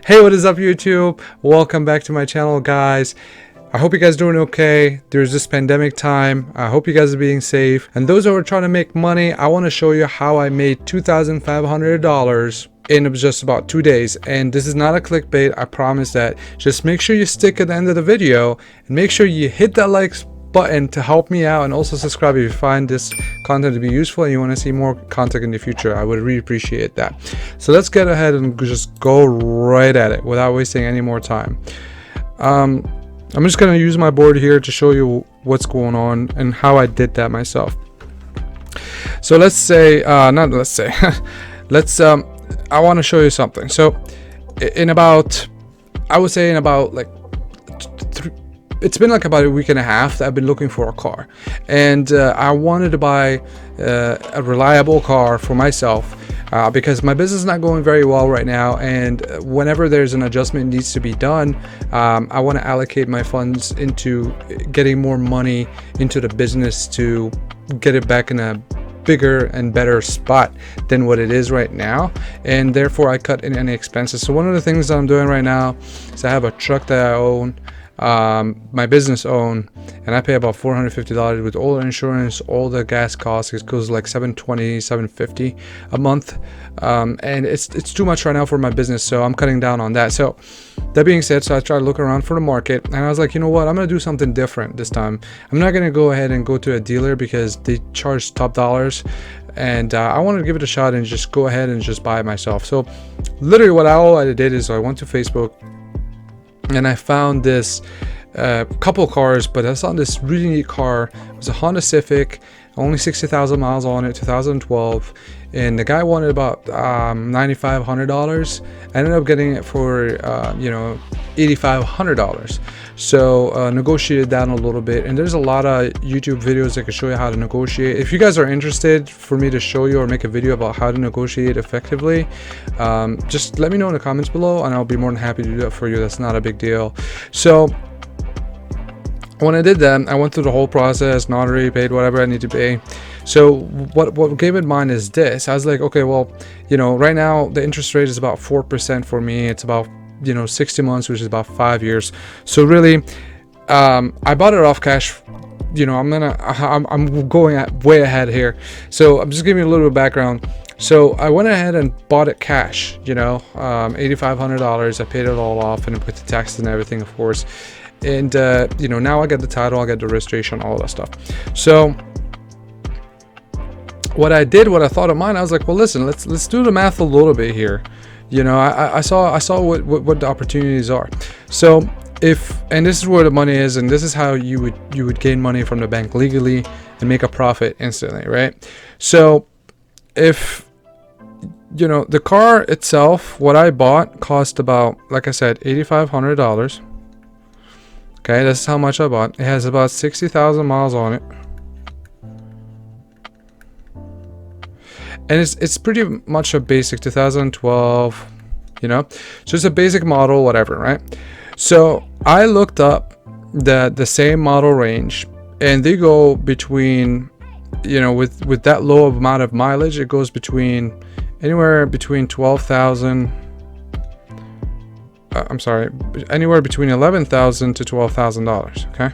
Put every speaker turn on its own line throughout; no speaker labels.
Hey, what is up, YouTube? Welcome back to my channel, guys. I hope you guys are doing okay. There's this pandemic time. I hope you guys are being safe. And those who are trying to make money, I want to show you how I made $2,500 in just about 2 days. And this is not a clickbait, I promise that. Just make sure you stick at the end of the video and make sure you hit that like button to help me out, and also subscribe if you find this content to be useful and you want to see more content in the future. I would really appreciate that. So let's get ahead and just go right at it without wasting any more time. I'm just going to use my board here to show you what's going on and how I did that myself. So let's say I want to show you something. So I would say in about like it's been like about a week and a half that I've been looking for a car, and I wanted to buy a reliable car for myself because my business is not going very well right now, and whenever there's an adjustment needs to be done, I want to allocate my funds into getting more money into the business to get it back in a bigger and better spot than what it is right now, and therefore I cut in any expenses. So one of the things that I'm doing right now is I have a truck that I own, my business own, and I pay about $450 with all the insurance, all the gas costs. It goes like $720, $750 a month, and it's too much right now for my business, so I'm cutting down on that. So that being said, so I tried to look around for the market, and I was like, you know what, I'm gonna do something different this time. I'm not gonna go ahead and go to a dealer because they charge top dollars, and I wanted to give it a shot and just go ahead and just buy it myself. So literally all I did is I went to Facebook and I found this couple cars, but I saw this really neat car. It was a Honda Civic, only 60,000 miles on it, 2012, and the guy wanted about $9,500. I ended up getting it for $8,500. So negotiated down a little bit, and there's a lot of YouTube videos that can show you how to negotiate. If you guys are interested for me to show you or make a video about how to negotiate effectively, just let me know in the comments below, and I'll be more than happy to do that for you. That's not a big deal. So when I did that, I went through the whole process, notary, paid whatever I need to pay. So what came in mind is this. I was like, okay, well, right now the interest rate is about 4% for me. It's about 60 months, which is about 5 years. So really, I bought it off cash. I'm going way ahead here. So I'm just giving you a little bit of background. So I went ahead and bought it cash, $8,500. I paid it all off and with the taxes and everything, of course. And now I get the title, I get the registration, all that stuff. So what I thought of mine, I was like, well, listen, let's do the math a little bit here. I saw what the opportunities are. So and this is where the money is, and this is how you would gain money from the bank legally and make a profit instantly, right? So if the car itself, what I bought cost about, like I said, $8,500. Okay, this is how much I bought. It has about 60,000 miles on it. And it's pretty much a basic 2012, so it's a basic model, whatever, right? So I looked up the same model range, and they go between, with that low amount of mileage, it goes anywhere between $11,000 to $12,000, okay?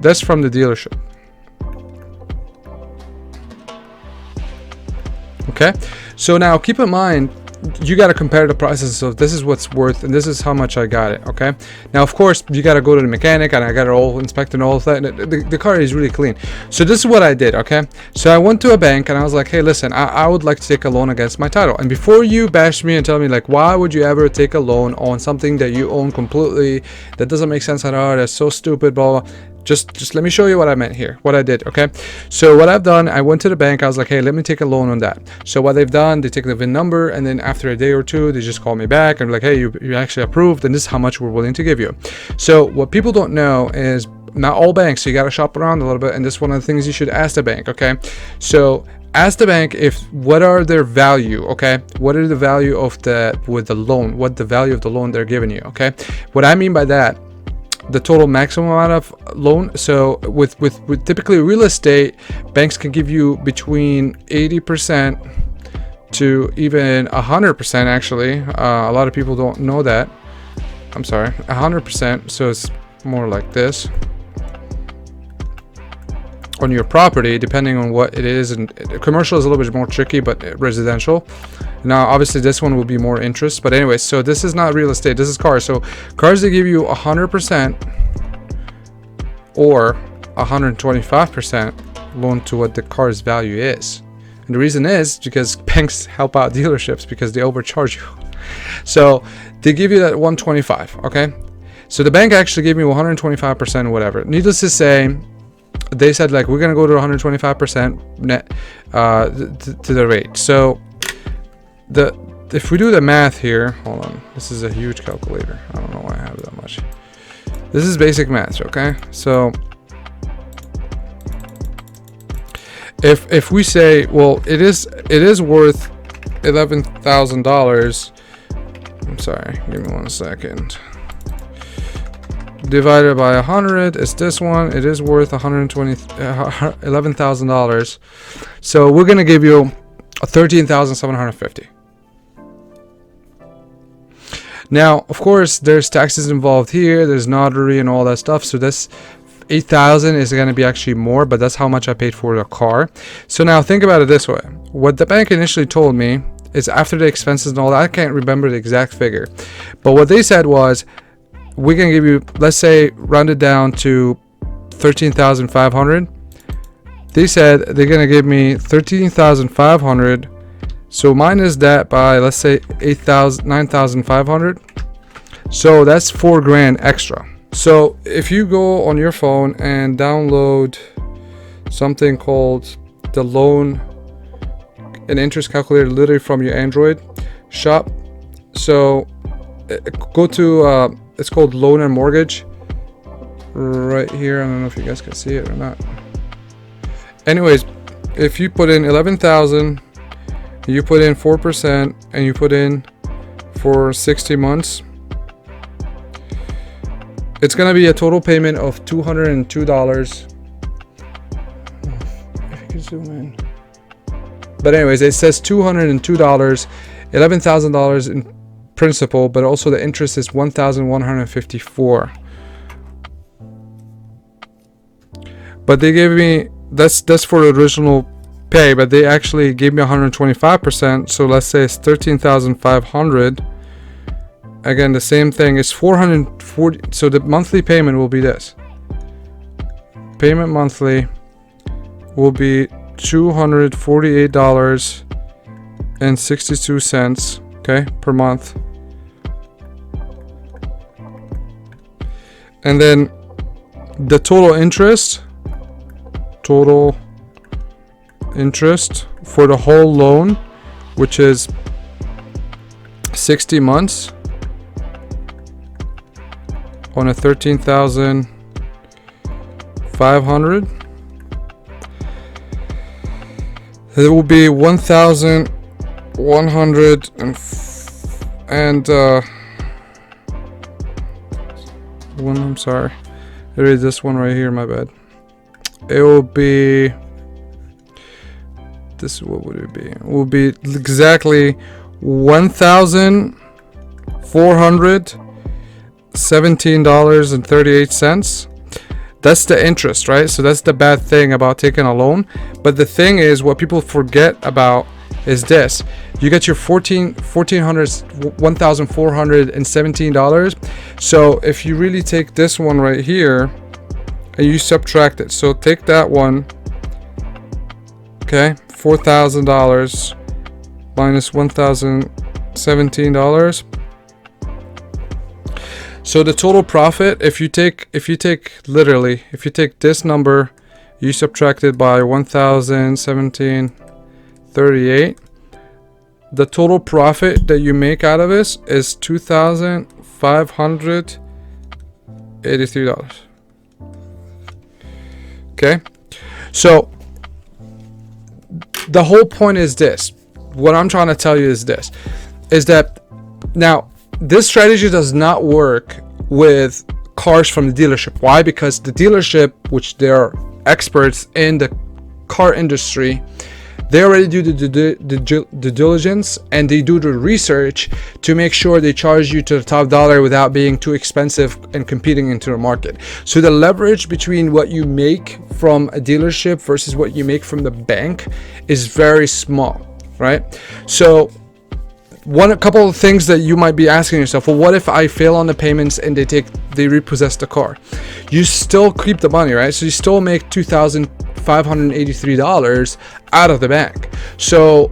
That's from the dealership. Okay, so now keep in mind, you got to compare the prices. So this is what's worth, and this is how much I got it. Okay, now of course you got to go to the mechanic, and I got it all inspected and all of that, and the car is really clean. So this is what I did. Okay, so I went to a bank and I was like, hey, listen, I would like to take a loan against my title. And before you bash me and tell me like, why would you ever take a loan on something that you own completely, that doesn't make sense at all, that's so stupid, blah, blah. Just let me show you what I meant here, what I did. Okay, so what I've done, I went to the bank, I was like, hey, let me take a loan on that. So what they've done, they take the VIN number, and then after a day or two, they just call me back and like, hey, you actually approved, and this is how much we're willing to give you. So what people don't know is not all banks, so you got to shop around a little bit, and this is one of the things you should ask the bank. Okay, so ask the bank what are their value, okay? What are the value of the loan? What the value of the loan they're giving you, okay? What I mean by that the total maximum amount of loan. So with typically real estate, banks can give you between 80% to even 100%. Actually, a lot of people don't know that. I'm sorry, 100%. So it's more like this on your property, depending on what it is. And commercial is a little bit more tricky, but residential. Now, obviously, this one will be more interest. But anyway, so this is not real estate. This is cars. So cars, they give you 100% or 125% loan to what the car's value is. And the reason is because banks help out dealerships because they overcharge you. So they give you that 125. Okay. So the bank actually gave me 125% or whatever. Needless to say, they said like, we're going to go to 125% net to the rate. So if we do the math here, hold on, this is a huge calculator. I don't know why I have that much. This is basic math. Okay. So if we say, well, it is worth $11,000. I'm sorry, give me 1 second. Divided by 100 is this one. It is worth $11,000. So we're gonna give you $13,750. Now, of course, there's taxes involved here. There's notary and all that stuff. So this $8,000 is going to be actually more, but that's how much I paid for the car. So now think about it this way. What the bank initially told me is after the expenses and all that, I can't remember the exact figure, but what they said was, we can give you, let's say, rounded down to 13,500. They said they're going to give me 13,500. So minus that by, let's say, 9,500. So that's $4,000 extra. So if you go on your phone and download something called the loan and interest calculator, literally from your Android shop. So go to, it's called Loan and Mortgage right here. I don't know if you guys can see it or not. Anyways, if you put in 11,000, you put in 4%, and you put in for 60 months, it's gonna be a total payment of $202. If you can zoom in. But anyways, it says $202, $11,000 in principal, but also the interest is $1,154. But they gave me, that's for the original pay, but they actually gave me 125%. So let's say it's 13,500. Again, the same thing is 440. So the monthly payment will be this. Payment monthly will be $248.62, okay, per month. And then the total interest for the whole loan, which is 60 months on a 13,500, it will be 1,100 and I'm sorry, there is this one right here, my bad. It will be this. What would it be? It will be exactly $1,417.38. That's the interest, right? So that's the bad thing about taking a loan. But the thing is, what people forget about is this: you get your $1,417. So if you really take this one right here and you subtract it, so take that one, okay, $4,000 minus $1,017. So the total profit, if you take this number, you subtract it by 1,017.38, the total profit that you make out of this is $2,583. Okay, so the whole point is this. What I'm trying to tell you is this: is that now this strategy does not work with cars from the dealership. Why? Because the dealership, which they're experts in the car industry, they already do the diligence, and they do the research to make sure they charge you to the top dollar without being too expensive and competing into the market. So the leverage between what you make from a dealership versus what you make from the bank is very small, right? So a couple of things that you might be asking yourself, well, what if I fail on the payments and they repossess the car? You still keep the money, right? So you still make $2,583 out of the bank. So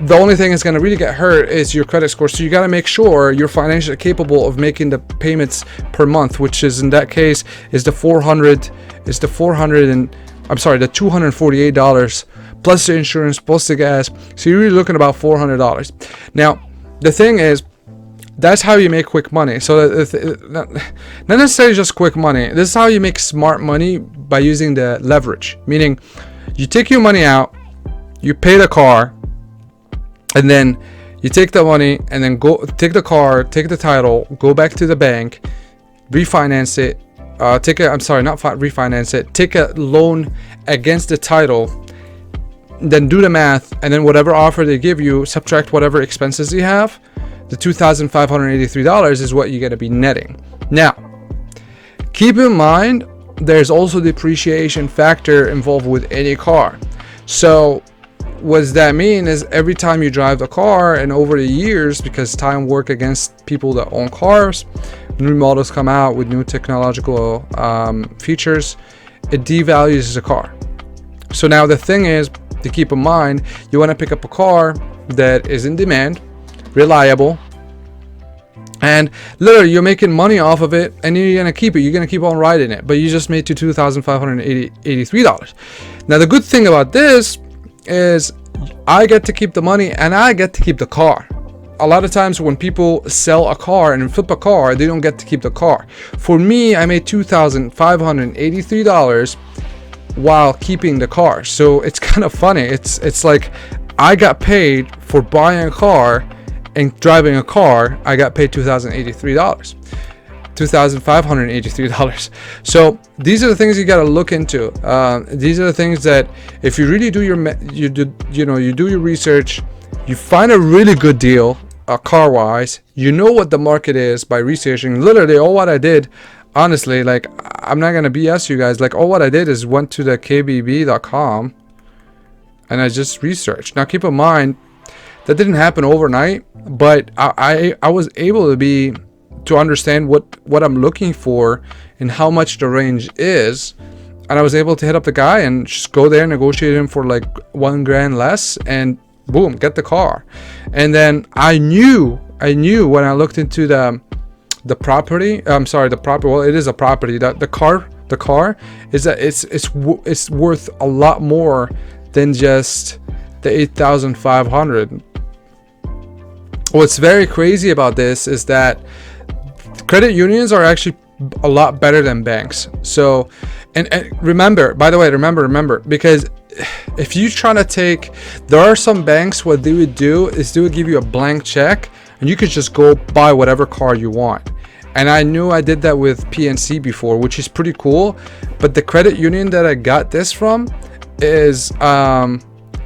the only thing that's going to really get hurt is your credit score. So you got to make sure you're financially capable of making the payments per month, which is, in that case, is the $248 plus the insurance plus the gas. So you're really looking about $400. Now the thing is, that's how you make quick money. So not necessarily just quick money. This is how you make smart money, by using the leverage. Meaning, you take your money out, you pay the car, and then you take the money and then go take the car, take the title, go back to the bank, refinance it. Take a loan against the title, then do the math, and then whatever offer they give you, subtract whatever expenses you have. The $2,583 is what you're going to be netting. Now, keep in mind, there's also depreciation factor involved with any car. So what does that mean is, every time you drive the car, and over the years, because time work against people that own cars, new models come out with new technological features, it devalues the car. So now the thing is to keep in mind, you want to pick up a car that is in demand, reliable, and literally you're making money off of it, and you're gonna keep it. You're gonna keep on riding it, but you just made $2,583. Now the good thing about this is, I get to keep the money and I get to keep the car. A lot of times when people sell a car and flip a car, they don't get to keep the car. For me, I made $2,583 while keeping the car. So it's kind of funny. It's like I got paid for buying a car and driving a car. I got paid $2,583. So these are the things you got to look into. These are the things that, if you really do your research, you find a really good deal, car wise, you know what the market is by researching. Literally all what I did, honestly, like, I'm not gonna BS you guys, like, all what I did is went to the kbb.com and I just researched. Now keep in mind, that didn't happen overnight, but I was able to understand what I'm looking for and how much the range is, and I was able to hit up the guy and just go there and negotiate him for like $1,000 less, and boom, get the car. And then I knew when I looked into the property. Well, it is a property. The car is that it's worth a lot more than just the $8,500. What's very crazy about this is that credit unions are actually a lot better than banks. So, and remember, by the way, remember, because if you try to there are some banks, what they would do is they would give you a blank check and you could just go buy whatever car you want. And I knew I did that with PNC before, which is pretty cool. But the credit union that I got this from is,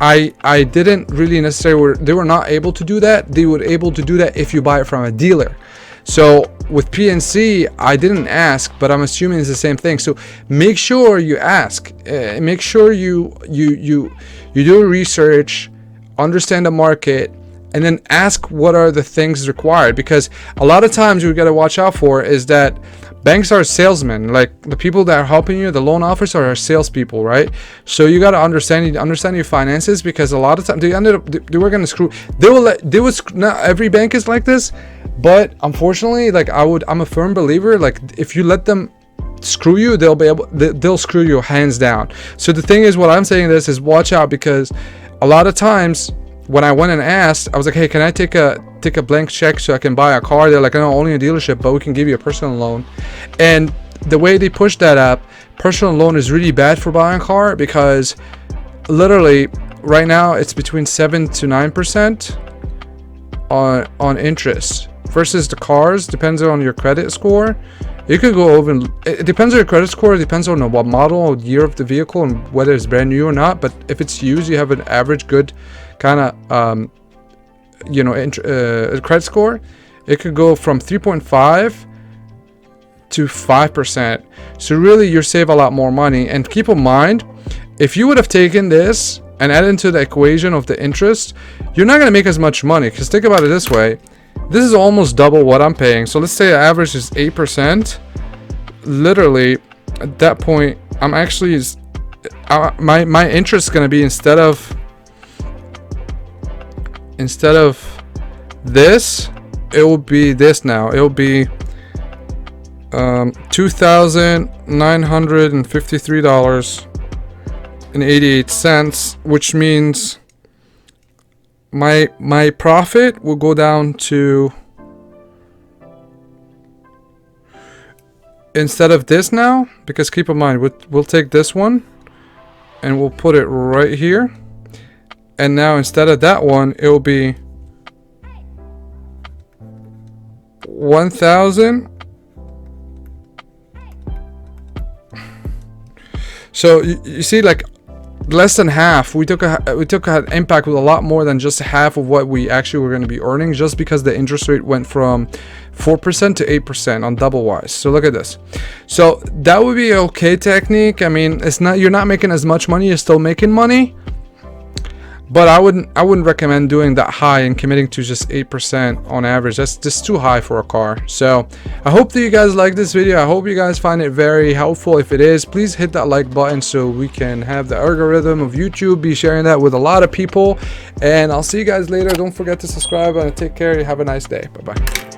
I didn't really necessarily, they were not able to do that. They were able to do that if you buy it from a dealer. So with PNC, I didn't ask, but I'm assuming it's the same thing. So make sure you ask. Make sure you do research, understand the market, and then ask what are the things required. Because a lot of times you got to watch out for is that banks are salesmen. Like, the people that are helping you, the loan officers, are salespeople, right? So you got to understand your finances, because a lot of times they were going to screw. Not every bank is like this, but unfortunately, like, I'm a firm believer, like, if you let them screw you, they'll screw you hands down. So the thing is, what I'm saying is watch out, because a lot of times when I went and asked, I was like, hey, can I take a blank check so I can buy a car? They're like, no, only a dealership, but we can give you a personal loan. And the way they push that up, personal loan is really bad for buying a car, because literally right now it's between 7 to 9% on interest, versus the cars, depends on your credit score, You could go over, and it depends on your credit score. It depends on what model or year of the vehicle and whether it's brand new or not. But if it's used, you have an average good kind of credit score. It could go from 3.5 to 5%. So really, you save a lot more money. And keep in mind, if you would have taken this and added into the equation of the interest, you're not going to make as much money. Because think about it this way. This is almost double what I'm paying. So let's say the average is 8%. Literally, at that point, I'm actually my interest is going to be instead of this, it will be this now. It will be $2,953.88, which means my profit will go down to, instead of this now, because keep in mind, we'll take this one and we'll put it right here, and now instead of that one, it will be 1,000. So you see, like, less than half. We took an impact with a lot more than just half of what we actually were going to be earning, just because the interest rate went from 4% to 8% on double wise. So look at this. So that would be an okay technique. I mean, it's not, you're not making as much money, you're still making money, but I wouldn't recommend doing that high and committing to just 8% on average. That's just too high for a car. So I hope that you guys like this video. I hope you guys find it very helpful. If it is, please hit that like button so we can have the algorithm of YouTube be sharing that with a lot of people. And I'll see you guys later. Don't forget to subscribe and take care. Have a nice day. Bye bye.